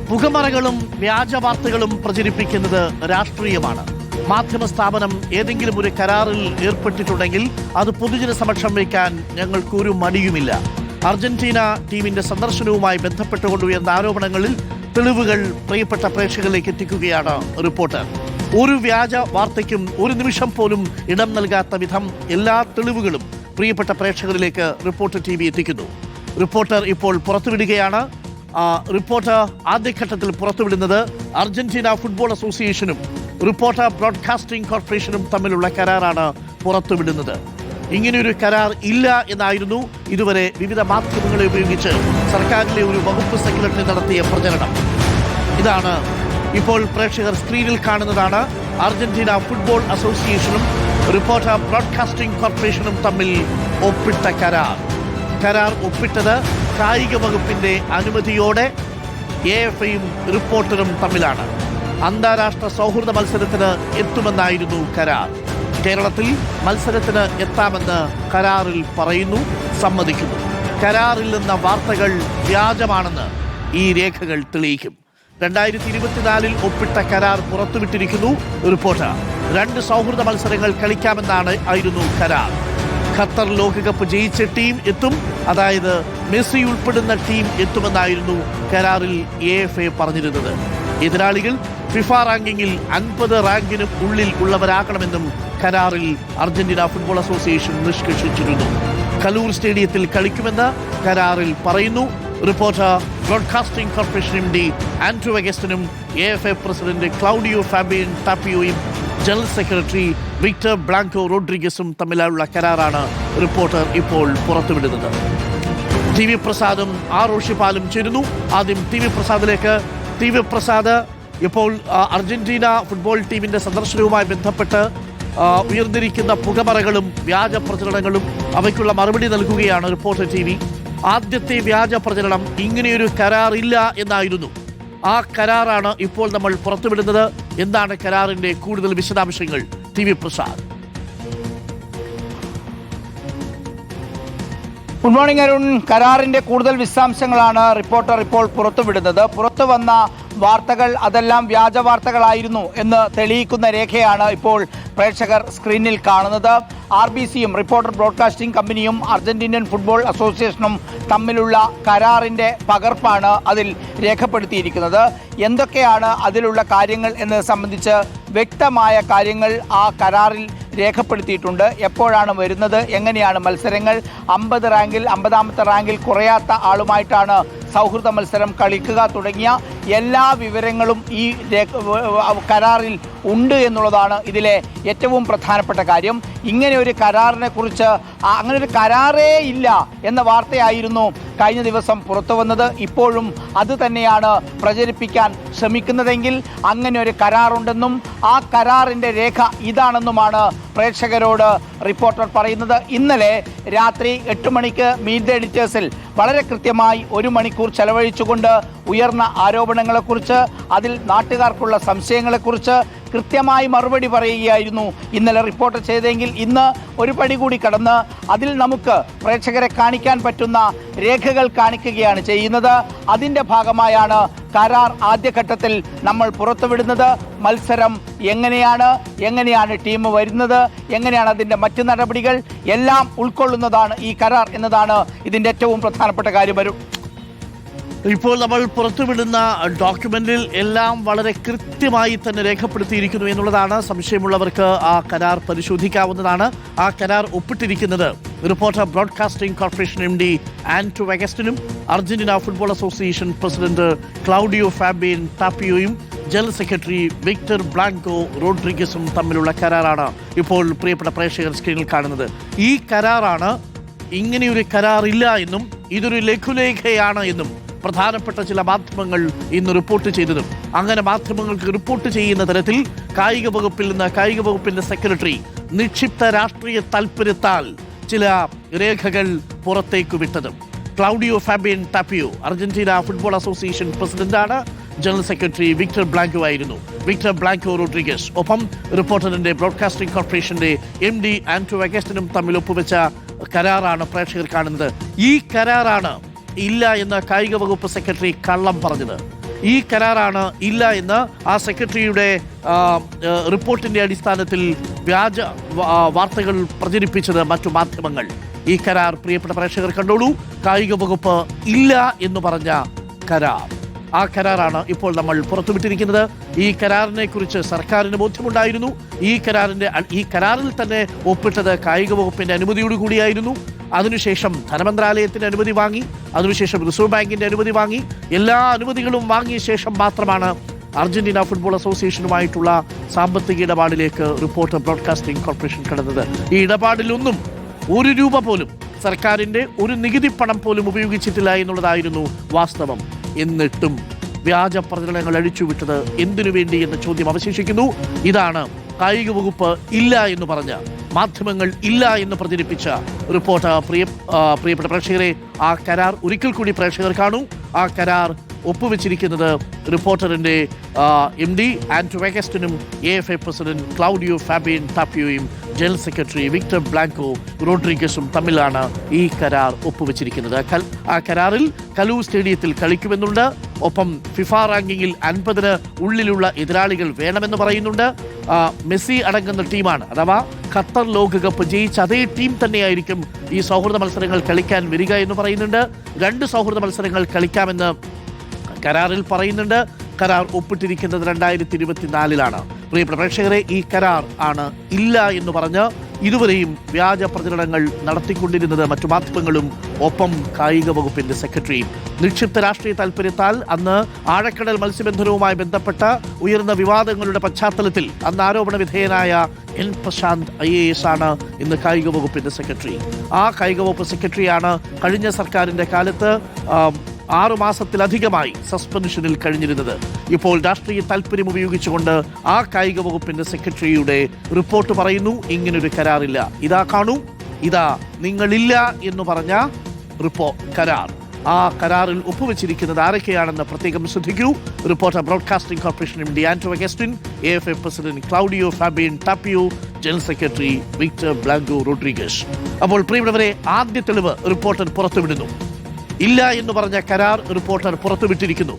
പുകമറകളും വ്യാജ വാർത്തകളും പ്രചരിപ്പിക്കുന്നത് രാഷ്ട്രീയമാണ്. മാധ്യമ സ്ഥാപനം ഏതെങ്കിലും ഒരു കരാറിൽ ഏർപ്പെട്ടിട്ടുണ്ടെങ്കിൽ അത് പൊതുജന സമക്ഷം വയ്ക്കാൻ ഞങ്ങൾക്കൊരു മടിയുമില്ല. അർജന്റീന ടീമിന്റെ സന്ദർശനവുമായി ബന്ധപ്പെട്ടുകൊണ്ടുയർന്ന ആരോപണങ്ങളിൽ തെളിവുകൾ പ്രിയപ്പെട്ട പ്രേക്ഷകരിലേക്ക് എത്തിക്കുകയാണ് റിപ്പോർട്ടർ. ഒരു വ്യാജ വാർത്തയ്ക്കും ഒരു നിമിഷം പോലും ഇടം നൽകാത്ത വിധം എല്ലാ തെളിവുകളും പ്രിയപ്പെട്ട പ്രേക്ഷകരിലേക്ക് റിപ്പോർട്ടർ TV എത്തിക്കുന്നു. റിപ്പോർട്ടർ ഇപ്പോൾ പുറത്തുവിടുകയാണ്. റിപ്പോർട്ടർ ആദ്യഘട്ടത്തിൽ പുറത്തുവിടുന്നത് അർജന്റീന ഫുട്ബോൾ അസോസിയേഷനും റിപ്പോർട്ടർ ബ്രോഡ്കാസ്റ്റിംഗ് കോർപ്പറേഷനും തമ്മിലുള്ള കരാറാണ് പുറത്തുവിടുന്നത്. ഇങ്ങനെയൊരു കരാർ ഇല്ല എന്നായിരുന്നു ഇതുവരെ വിവിധ മാധ്യമങ്ങളെ ഉപയോഗിച്ച് സർക്കാരിലെ ഒരു വകുപ്പ് സെക്രട്ടറി നടത്തിയ പ്രചരണം. ഇതാണ് ഇപ്പോൾ പ്രേക്ഷകർ സ്ക്രീനിൽ കാണുന്നതാണ്. അർജന്റീന ഫുട്ബോൾ അസോസിയേഷനും റിപ്പോർട്ടർ ബ്രോഡ്കാസ്റ്റിംഗ് കോർപ്പറേഷനും തമ്മിൽ ഒപ്പിട്ട കരാർ ഒപ്പിട്ടത് കായിക വകുപ്പിന്റെ അനുമതിയോടെ AFAയും റിപ്പോർട്ടറും തമ്മിലാണ്. അന്താരാഷ്ട്ര സൗഹൃദ മത്സരത്തിന് എത്തുമെന്നായിരുന്നു കരാർ. കേരളത്തിൽ മത്സരത്തിന് എത്താമെന്ന് കരാറിൽ പറയുന്നു, സമ്മതിക്കുന്നു. കരാറിൽ നിന്ന വാർത്തകൾ വ്യാജമാണെന്ന് ഈ രേഖകൾ തെളിയിക്കും. 2024 ഒപ്പിട്ട കരാർ പുറത്തുവിട്ടിരിക്കുന്നു റിപ്പോർട്ടർ. 2 സൗഹൃദ മത്സരങ്ങൾ കളിക്കാമെന്നായിരുന്നു കരാർ. ഖത്തർ ലോകകപ്പ് ജയിച്ച ടീം എത്തും, അതായത് മെസ്സി ഉൾപ്പെടുന്ന ടീം എത്തുമെന്നായിരുന്നു കരാറിൽ AFA പറഞ്ഞിരുന്നത്. എതിരാളികൾ ഫിഫ റാങ്കിങ്ങിൽ 50 റാങ്കിന് ഉള്ളിൽ ഉള്ളവരാകണമെന്നും കരാറിൽ അർജന്റീന ഫുട്ബോൾ അസോസിയേഷൻ നിഷ്കർഷിച്ചിരുന്നു. കലൂർ സ്റ്റേഡിയത്തിൽ കളിക്കുമെന്ന് കരാറിൽ പറയുന്നു. Reporter broadcasting corporation MD Andrew അഗസ്റ്റിനും AFA പ്രസിഡന്റ് ക്ലൗഡിയോ ഫാബിയൻ ടാപ്പിയോയും ജനറൽ സെക്രട്ടറി വിക്ടർ ബ്ലാങ്കോ റോഡ്രിഗസും തമ്മിലുള്ള കരാറാണ് റിപ്പോർട്ടർ ഇപ്പോൾ പുറത്തുവിടുന്നത്. TV പ്രസാദും റോഷിപ്പാലും ചേരുന്നു. ആദ്യം TV പ്രസാദിലേക്ക്. TV പ്രസാദ്, ഇപ്പോൾ അർജന്റീന ഫുട്ബോൾ ടീമിന്റെ സന്ദർശനവുമായി ബന്ധപ്പെട്ട് ഉയർന്നിരിക്കുന്ന പുകമറകളും വ്യാജ പ്രചരണങ്ങളും അവയ്ക്കുള്ള മറുപടി നൽകുകയാണ് റിപ്പോർട്ടർ TV. ആദ്യത്തെ വ്യാജ പ്രചരണം ഇങ്ങനെയൊരു കരാറില്ല എന്നായിരുന്നു. ആ കരാറാണ് ഇപ്പോൾ നമ്മൾ പുറത്തുവിടുന്നത്. എന്താണ് കരാറിന്റെ കൂടുതൽ വിശദാംശങ്ങൾ? TV Prasad. Good morning Arun. കരാറിന്റെ കൂടുതൽ വിശദാംശങ്ങളാണ് റിപ്പോർട്ടർ ഇപ്പോൾ പുറത്തുവിടുന്നത്. പുറത്തു വന്ന വാർത്തകൾ അതെല്ലാം വ്യാജ വാർത്തകളായിരുന്നു എന്ന് തെളിയിക്കുന്ന രേഖയാണ് ഇപ്പോൾ പ്രേക്ഷകർ സ്ക്രീനിൽ കാണുന്നത്. RBCയും റിപ്പോർട്ടർ ബ്രോഡ്കാസ്റ്റിംഗ് കമ്പനിയും അർജന്റീനിയൻ ഫുട്ബോൾ അസോസിയേഷനും തമ്മിലുള്ള കരാറിന്റെ പകർപ്പാണ് അതിൽ രേഖപ്പെടുത്തിയിരിക്കുന്നത്. എന്തൊക്കെയാണ് അതിലുള്ള കാര്യങ്ങൾ എന്നത് സംബന്ധിച്ച് വ്യക്തമായ കാര്യങ്ങൾ ആ കരാറിൽ രേഖപ്പെടുത്തിയിട്ടുണ്ട്. എപ്പോഴാണ് വരുന്നത്, എങ്ങനെയാണ് മത്സരങ്ങൾ, 50 റാങ്കിൽ 50ാമത്തെ റാങ്കിൽ കുറയാത്ത ആളുമായിട്ടാണ് സൗഹൃദ മത്സരം കളിക്കുക തുടങ്ങിയ എല്ലാ വിവരങ്ങളും ഈ കരാറിൽ ഉണ്ട് എന്നുള്ളതാണ് ഇതിലെ ഏറ്റവും പ്രധാനപ്പെട്ട കാര്യം. ഇങ്ങനെ ഒരു കരാറിനെ കുറിച്ച് അങ്ങനെ ഒരു കരാറേ ഇല്ല എന്ന വാർത്തയായിരുന്നു കഴിഞ്ഞ ദിവസം പുറത്തു വന്നത്. ഇപ്പോഴും അത് തന്നെയാണ് പ്രചരിപ്പിക്കാൻ ശ്രമിക്കുന്നതെങ്കിൽ അങ്ങനെ ഒരു കരാറുണ്ടെന്നും ആ കരാറിൻ്റെ രേഖ ഇതാണെന്നുമാണ് പ്രേക്ഷകരോട് റിപ്പോർട്ടർ പറയുന്നത്. ഇന്നലെ രാത്രി 8 മണിക്ക് മീറ്റ് ദ എഡിറ്റേഴ്സിൽ വളരെ കൃത്യമായി 1 മണിക്കൂർ ചെലവഴിച്ചുകൊണ്ട് ഉയർന്ന ആരോപണങ്ങളെക്കുറിച്ച്, അതിൽ നാട്ടുകാർക്കുള്ള സംശയങ്ങളെക്കുറിച്ച് കൃത്യമായി മറുപടി പറയുകയായിരുന്നു ഇന്നലെ റിപ്പോർട്ടർ ചെയ്തെങ്കിൽ ഇന്ന് ഒരു പടി കൂടി കടന്ന് അതിൽ നമുക്ക് പ്രേക്ഷകരെ കാണിക്കാൻ പറ്റുന്ന രേഖകൾ കാണിക്കുകയാണ് ചെയ്യുന്നത്. അതിൻ്റെ ഭാഗമായാണ് കരാർ ആദ്യഘട്ടത്തിൽ നമ്മൾ പുറത്തുവിടുന്നത്. മത്സരം എങ്ങനെയാണ് ടീം വരുന്നത്, എങ്ങനെയാണ് അതിൻ്റെ മറ്റു നടപടികൾ എല്ലാം ഉൾക്കൊള്ളുന്നതാണ് ഈ കരാർ എന്നതാണ് ഇതിൻ്റെ ഏറ്റവും പ്രധാനപ്പെട്ട കാര്യം. വരും ഇപ്പോൾ നമ്മൾ പുറത്തുവിടുന്ന ഡോക്യുമെന്റിൽ എല്ലാം വളരെ കൃത്യമായി തന്നെ രേഖപ്പെടുത്തിയിരിക്കുന്നു എന്നുള്ളതാണ്. സംശയമുള്ളവർക്ക് ആ കരാർ പരിശോധിക്കാവുന്നതാണ്. ആ കരാർ ഒപ്പിട്ടിരിക്കുന്നത് reporter broadcasting corporation MD Andrew അഗസ്റ്റിനും Argentina football association president Claudio Fabian ടാപ്പിയോയും ജനറൽ സെക്രട്ടറി വിക്ടർ ബ്ലാങ്കോ റോഡ്രിഗസും തമ്മിലുള്ള കരാറാണ് ഇപ്പോൾ പ്രിയപ്പെട്ട പ്രേക്ഷകർ സ്ക്രീനിൽ കാണുന്നത്. ഈ കരാറാണ് ഇങ്ങനെയൊരു കരാറില്ല എന്നും ഇതൊരു ലഘുലേഖയാണ് എന്നും പ്രധാനപ്പെട്ട ചില മാധ്യമങ്ങൾ ഇന്ന് റിപ്പോർട്ട് ചെയ്തതും. അങ്ങനെ മാധ്യമങ്ങൾക്ക് റിപ്പോർട്ട് ചെയ്യുന്ന തരത്തിൽ കായിക വകുപ്പിന്റെ സെക്രട്ടറി നിക്ഷിപ്ത രാഷ്ട്രീയ താൽപര്യത്താൽ ചില രേഖകൾ പുറത്തേക്ക് വിട്ടതും. Claudio Fabian Tapia Argentina football association പ്രസിഡന്റാണ്. ജനറൽ സെക്രട്ടറി വിക്ടർ ബ്ലാങ്കോ ആയിരുന്നു. വിക്ടർ ബ്ലാങ്കോ റോഡ്രിഗസ് ഒപ്പം റിപ്പോർട്ടറിന്റെ ബ്രോഡ്കാസ്റ്റിംഗ് കോർപ്പറേഷന്റെ MD ആൻഡ്രൂ അഗസ്റ്റിനും തമ്മിൽ ഒപ്പുവെച്ച കരാറാണ് പ്രേക്ഷകർ കാണുന്നത്. ഈ കരാറാണ് ഇല്ല എന്ന് കായിക വകുപ്പ് സെക്രട്ടറി കള്ളം പറഞ്ഞത്. ഈ കരാറാണ് ഇല്ല എന്ന് ആ സെക്രട്ടറിയുടെ റിപ്പോർട്ടിന്റെ അടിസ്ഥാനത്തിൽ വ്യാജ വാർത്തകൾ പ്രചരിപ്പിച്ചത് മറ്റു മാധ്യമങ്ങൾ. ഈ കരാർ പ്രിയപ്പെട്ട പ്രേക്ഷകർ കണ്ടോളൂ. കായിക വകുപ്പ് ഇല്ല എന്ന് പറഞ്ഞ കരാർ, ആ കരാറാണ് ഇപ്പോൾ നമ്മൾ പുറത്തുവിട്ടിരിക്കുന്നത്. ഈ കരാറിനെ കുറിച്ച് സർക്കാരിന് ബോധ്യമുണ്ടായിരുന്നു. ഈ കരാറിൽ തന്നെ ഒപ്പിട്ടത് കായിക വകുപ്പിന്റെ അനുമതിയോട് കൂടിയായിരുന്നു. അതിനുശേഷം ധനമന്ത്രാലയത്തിന്റെ അനുമതി വാങ്ങി, അതിനുശേഷം റിസർവ് ബാങ്കിന്റെ അനുമതി വാങ്ങി. എല്ലാ അനുമതികളും വാങ്ങിയ ശേഷം മാത്രമാണ് അർജന്റീന ഫുട്ബോൾ അസോസിയേഷനുമായിട്ടുള്ള സാമ്പത്തിക ഇടപാടിലേക്ക് റിപ്പോർട്ടർ ബ്രോഡ്കാസ്റ്റിംഗ് കോർപ്പറേഷൻ കടന്നത്. ഈ ഇടപാടിലൊന്നും ഒരു രൂപ പോലും സർക്കാരിന്റെ ഒരു നികുതി പണം പോലും ഉപയോഗിച്ചിട്ടില്ല എന്നുള്ളതായിരുന്നു വാസ്തവം. എന്നിട്ടും വ്യാജ പ്രചരണങ്ങൾ അഴിച്ചുവിട്ടത് എന്തിനു വേണ്ടി എന്ന ചോദ്യം അവശേഷിക്കുന്നു. ഇതാണ് കായിക വകുപ്പ് ഇല്ല എന്ന് പറഞ്ഞ, മാധ്യമങ്ങൾ ഇല്ല എന്ന് പ്രചരിപ്പിച്ച റിപ്പോർട്ട്. പ്രിയപ്പെട്ട പ്രേക്ഷകരെ, ആ കരാർ ഒരിക്കൽ കൂടി പ്രേക്ഷകർ കാണൂ. ആ കരാർ ഒപ്പുവെച്ചിരിക്കുന്നത് റിപ്പോർട്ടറിന്റെ MD Anto അഗസ്റ്റിനും AFA president Claudio Fabian ടാപ്പിയോയും ജനറൽ സെക്രട്ടറി വിക്ടർ ബ്ലാങ്കോ റോഡ്രിഗസും തമ്മിലാണ് ഈ കരാർ ഒപ്പുവെച്ചിരിക്കുന്നത്. ആ കരാറിൽ കലൂ സ്റ്റേഡിയത്തിൽ കളിക്കുമെന്നുണ്ട്. ഒപ്പം ഫിഫ റാങ്കിങ്ങിൽ 50-ന് ഉള്ളിലുള്ള എതിരാളികൾ വേണമെന്ന് പറയുന്നുണ്ട്. മെസ്സി അടങ്ങുന്ന ടീമാണ്, അഥവാ ഖത്തർ ലോകകപ്പ് ജയിച്ച അതേ ടീം തന്നെയായിരിക്കും ഈ സൗഹൃദ മത്സരങ്ങൾ കളിക്കാൻ വരിക എന്ന് പറയുന്നുണ്ട്. 2 സൗഹൃദ മത്സരങ്ങൾ കളിക്കാമെന്ന് കരാറിൽ പറയുന്നുണ്ട്. കരാർ ഒപ്പിട്ടിരിക്കുന്നത് 2024-ലാണ്. പ്രിയപ്പെട്ട പ്രേക്ഷകരെ, ഈ കരാർ ആണ് ഇല്ല എന്ന് പറഞ്ഞ് ഇതുവരെയും വ്യാജ പ്രചരണങ്ങൾ നടത്തിക്കൊണ്ടിരുന്നത് മറ്റു മാധ്യമങ്ങളും ഒപ്പം കായിക വകുപ്പിന്റെ സെക്രട്ടറിയും. നിക്ഷിപ്ത രാഷ്ട്രീയ താല്പര്യത്താൽ അന്ന് ആഴക്കടൽ മത്സ്യബന്ധനവുമായി ബന്ധപ്പെട്ട ഉയർന്ന വിവാദങ്ങളുടെ പശ്ചാത്തലത്തിൽ അന്ന് ആരോപണ വിധേയനായ N. പ്രശാന്ത് IAS ആണ് ഇന്ന് കായിക വകുപ്പിന്റെ സെക്രട്ടറി. ആ കായിക വകുപ്പ് സെക്രട്ടറിയാണ് കഴിഞ്ഞ സർക്കാരിന്റെ കാലത്ത് 6 മാസത്തിലധികമായി സസ്പെൻഷനിൽ കഴിഞ്ഞിരുന്നത്. ഇപ്പോൾ രാഷ്ട്രീയ താല്പര്യം ഉപയോഗിച്ചുകൊണ്ട് ആ കായിക വകുപ്പിന്റെ സെക്രട്ടറിയുടെ റിപ്പോർട്ട് പറയുന്നു ഇങ്ങനൊരു കരാറില്ല. ഇതാ കാണൂ, ഇതാ നിങ്ങളില്ല എന്ന് പറഞ്ഞ കരാർ. ആ കരാറിൽ ഒപ്പുവെച്ചിരിക്കുന്നത് ആരൊക്കെയാണെന്ന് പ്രത്യേകം ശ്രദ്ധിക്കൂ. Reporter broadcasting corporation MD Anto Augustine, AFA president Claudio Fabian Tapia, general secretary Victor Blanco Rodriguez. അപ്പോൾ പ്രിയപ്പെട്ടവരെ, ആദ്യ തെളിവ് റിപ്പോർട്ടർ പുറത്തുവിടുന്നു. ഇല്ല എന്ന് പറഞ്ഞ കരാർ റിപ്പോർട്ടർ പുറത്തുവിട്ടിരിക്കുന്നു.